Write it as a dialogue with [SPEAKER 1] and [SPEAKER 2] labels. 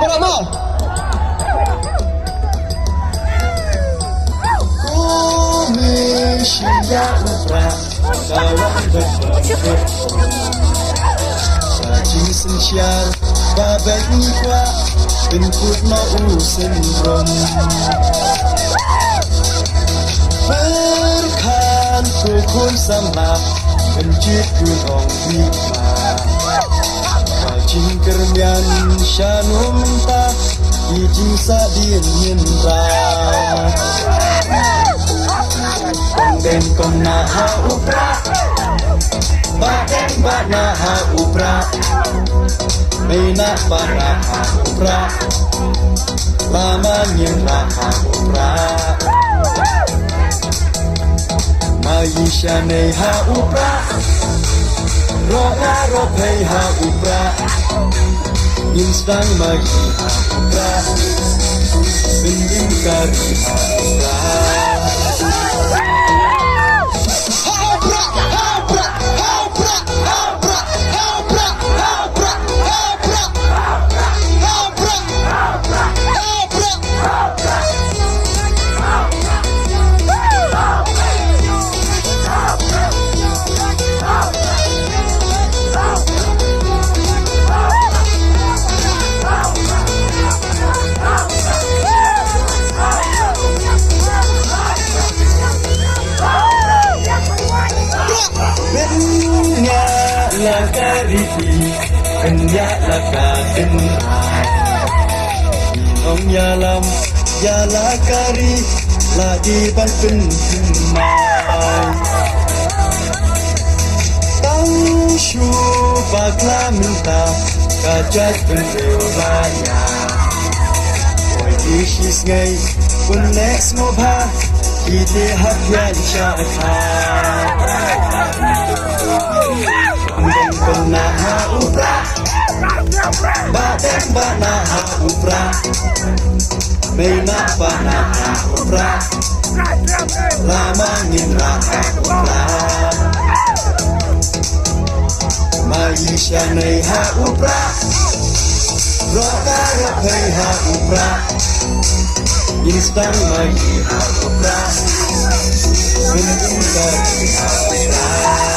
[SPEAKER 1] Berapa? Komisia Upra kawan berpikir Sajing sensiar babak nikwa Bentuk mau sindrom Berkan kukun sama Benjit gunung nikma Kajing kermian syanum tak Ijing sadin nyendra Konten kona ha upra Baden bana ha upra Meina bana ha upra Lama nyendra ha upra Maisha nei ha upra Roga ropei ha upra Instang magi ha upra Bending kari ha upra Lakariti kenya lakatin Om yalam yalakari lagi banten mai Tang shu bakla minta kajat penraya Boy dishis ngai pun next mobha ide hafyan syakha Kena ha upra Baden bana ha upra Meina bana ha upra Lama nyindra ha upra Maisha nei ha upra Roka rokai ha upra Instang magi ha upra Bending kari ha upra